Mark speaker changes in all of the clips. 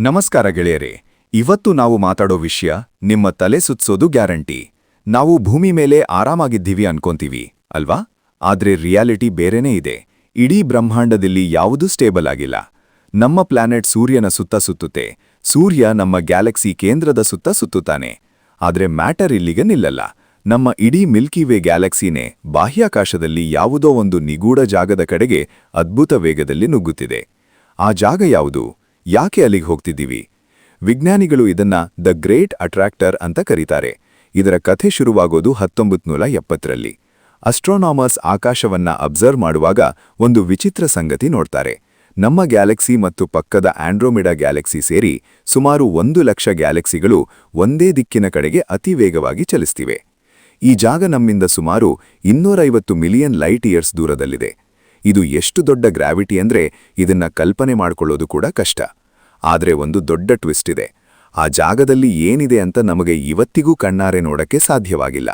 Speaker 1: ನಮಸ್ಕಾರ ಗೆಳೆಯರೇ. ಇವತ್ತು ನಾವು ಮಾತಾಡೋ ವಿಷಯ ನಿಮ್ಮ ತಲೆ ಸುತ್ಸೋದು ಗ್ಯಾರಂಟಿ. ನಾವು ಭೂಮಿ ಮೇಲೆ ಆರಾಮಾಗಿದ್ದೀವಿ ಅನ್ಕೊಂತೀವಿ ಅಲ್ವಾ? ಆದ್ರೆ ರಿಯಾಲಿಟಿ ಬೇರೆನೇ ಇದೆ. ಇಡೀ ಬ್ರಹ್ಮಾಂಡದಲ್ಲಿ ಯಾವುದೂ ಸ್ಟೇಬಲ್ ಆಗಿಲ್ಲ. ನಮ್ಮ ಪ್ಲಾನೆಟ್ ಸೂರ್ಯನ ಸುತ್ತ ಸುತ್ತುತ್ತೆ, ಸೂರ್ಯ ನಮ್ಮ ಗ್ಯಾಲಕ್ಸಿ ಕೇಂದ್ರದ ಸುತ್ತ ಸುತ್ತುತ್ತಾನೆ. ಆದ್ರೆ ಮ್ಯಾಟರ್ ಇಲ್ಲಿಗೆ ನಿಲ್ಲಲ್ಲ. ನಮ್ಮ ಇಡೀ ಮಿಲ್ಕಿ ವೇ ಗ್ಯಾಲಕ್ಸಿನೇ ಬಾಹ್ಯಾಕಾಶದಲ್ಲಿ ಯಾವುದೋ ಒಂದು ನಿಗೂಢ ಜಾಗದ ಕಡೆಗೆ ಅದ್ಭುತ ವೇಗದಲ್ಲಿ ನುಗ್ಗುತ್ತಿದೆ. ಆ ಜಾಗ ಯಾವುದು? ಯಾಕೆ ಅಲ್ಲಿಗೆ ಹೋಗ್ತಿದ್ದೀವಿ? ವಿಜ್ಞಾನಿಗಳು ಇದನ್ನ ದ ಗ್ರೇಟ್ ಅಟ್ರಾಕ್ಟರ್ ಅಂತ ಕರೀತಾರೆ. ಇದರ ಕಥೆ ಶುರುವಾಗೋದು 1970ರಲ್ಲಿ. ಅಸ್ಟ್ರೋನಾಮರ್ಸ್ ಆಕಾಶವನ್ನ ಅಬ್ಸರ್ವ್ ಮಾಡುವಾಗ ಒಂದು ವಿಚಿತ್ರ ಸಂಗತಿ ನೋಡ್ತಾರೆ. ನಮ್ಮ ಗ್ಯಾಲಕ್ಸಿ ಮತ್ತು ಪಕ್ಕದ ಆಂಡ್ರೋಮಿಡಾ ಗ್ಯಾಲಕ್ಸಿ ಸೇರಿ ಸುಮಾರು 1,00,000 ಗ್ಯಾಲಕ್ಸಿಗಳು ಒಂದೇ ದಿಕ್ಕಿನ ಕಡೆಗೆ ಅತಿ ವೇಗವಾಗಿ ಚಲಿಸ್ತಿವೆ. ಈ ಜಾಗ ನಮ್ಮಿಂದ ಸುಮಾರು 250 ಮಿಲಿಯನ್ ಲೈಟ್ ಇಯರ್ಸ್ ದೂರದಲ್ಲಿದೆ. ಇದು ಎಷ್ಟು ದೊಡ್ಡ ಗ್ರಾವಿಟಿ ಅಂದ್ರೆ ಇದನ್ನ ಕಲ್ಪನೆ ಮಾಡ್ಕೊಳ್ಳೋದು ಕೂಡ ಕಷ್ಟ. ಆದ್ರೆ ಒಂದು ದೊಡ್ಡ ಟ್ವಿಸ್ಟ್ ಇದೆ. ಆ ಜಾಗದಲ್ಲಿ ಏನಿದೆ ಅಂತ ನಮಗೆ ಇವತ್ತಿಗೂ ಕಣ್ಣಾರೆ ನೋಡಕ್ಕೆ ಸಾಧ್ಯವಾಗಿಲ್ಲ.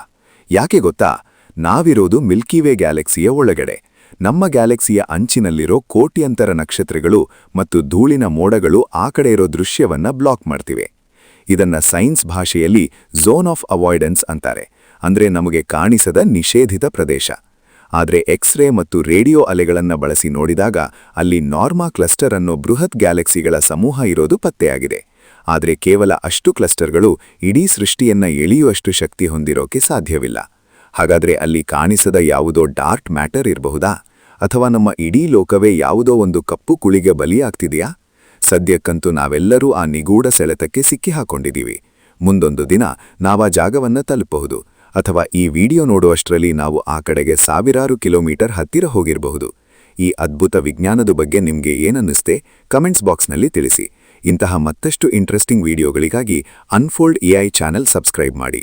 Speaker 1: ಯಾಕೆ ಗೊತ್ತಾ? ನಾವಿರೋದು ಮಿಲ್ಕಿ ವೇ ಗ್ಯಾಲಕ್ಸಿಯ ಒಳಗಡೆ. ನಮ್ಮ ಗ್ಯಾಲಕ್ಸಿಯ ಅಂಚಿನಲ್ಲಿರೋ ಕೋಟ್ಯಂತರ ನಕ್ಷತ್ರಗಳು ಮತ್ತು ಧೂಳಿನ ಮೋಡಗಳು ಆ ಕಡೆ ಇರೋ ದೃಶ್ಯವನ್ನ ಬ್ಲಾಕ್ ಮಾಡ್ತಿವೆ. ಇದನ್ನ ಸೈನ್ಸ್ ಭಾಷೆಯಲ್ಲಿ ಝೋನ್ ಆಫ್ ಅವಾಯ್ಡೆನ್ಸ್ ಅಂತಾರೆ. ಅಂದ್ರೆ ನಮಗೆ ಕಾಣಿಸದ ನಿಷೇಧಿತ ಪ್ರದೇಶ. ಆದರೆ ಎಕ್ಸ್ರೇ ಮತ್ತು ರೇಡಿಯೋ ಅಲೆಗಳನ್ನ ಬಳಸಿ ನೋಡಿದಾಗ ಅಲ್ಲಿ ನಾರ್ಮಾ ಕ್ಲಸ್ಟರ್ ಅನ್ನೋ ಬೃಹತ್ ಗ್ಯಾಲಕ್ಸಿಗಳ ಸಮೂಹ ಇರೋದು ಪತ್ತೆಯಾಗಿದೆ. ಆದರೆ ಕೇವಲ ಅಷ್ಟು ಕ್ಲಸ್ಟರ್ಗಳು ಇಡೀ ಸೃಷ್ಟಿಯನ್ನ ಎಳೆಯುವಷ್ಟು ಶಕ್ತಿ ಹೊಂದಿರೋಕೆ ಸಾಧ್ಯವಿಲ್ಲ. ಹಾಗಾದ್ರೆ ಅಲ್ಲಿ ಕಾಣಿಸದ ಯಾವುದೋ ಡಾರ್ಕ್ ಮ್ಯಾಟರ್ ಇರಬಹುದಾ? ಅಥವಾ ನಮ್ಮ ಇಡೀ ಲೋಕವೇ ಯಾವುದೋ ಒಂದು ಕಪ್ಪು ಕುಳಿಗೆ ಬಲಿಯಾಗ್ತಿದೆಯಾ? ಸದ್ಯಕ್ಕಂತೂ ನಾವೆಲ್ಲರೂ ಆ ನಿಗೂಢ ಸೆಳೆತಕ್ಕೆ ಸಿಕ್ಕಿಹಾಕೊಂಡಿದ್ದೀವಿ. ಮುಂದೊಂದು ದಿನ ನಾವಾ ಜಾಗವನ್ನ ತಲುಪಬಹುದು. ಅಥವಾ ಈ ವಿಡಿಯೋ ನೋಡುವಷ್ಟರಲ್ಲಿ ನಾವು ಆ ಕಡೆಗೆ ಸಾವಿರಾರು ಕಿಲೋಮೀಟರ್ ಹತ್ತಿರ ಹೋಗಿರಬಹುದು. ಈ ಅದ್ಭುತ ವಿಜ್ಞಾನದ ಬಗ್ಗೆ ನಿಮ್ಗೆ ಏನನ್ನಿಸ್ತೆ? ಕಮೆಂಟ್ಸ್ ಬಾಕ್ಸ್ನಲ್ಲಿ ತಿಳಿಸಿ. ಇಂತಹ ಮತ್ತಷ್ಟು ಇಂಟ್ರೆಸ್ಟಿಂಗ್ ವಿಡಿಯೋಗಳಿಗಾಗಿ ಅನ್ಫೋಲ್ಡ್ ಎಐ ಚಾನೆಲ್ ಸಬ್ಸ್ಕ್ರೈಬ್ ಮಾಡಿ.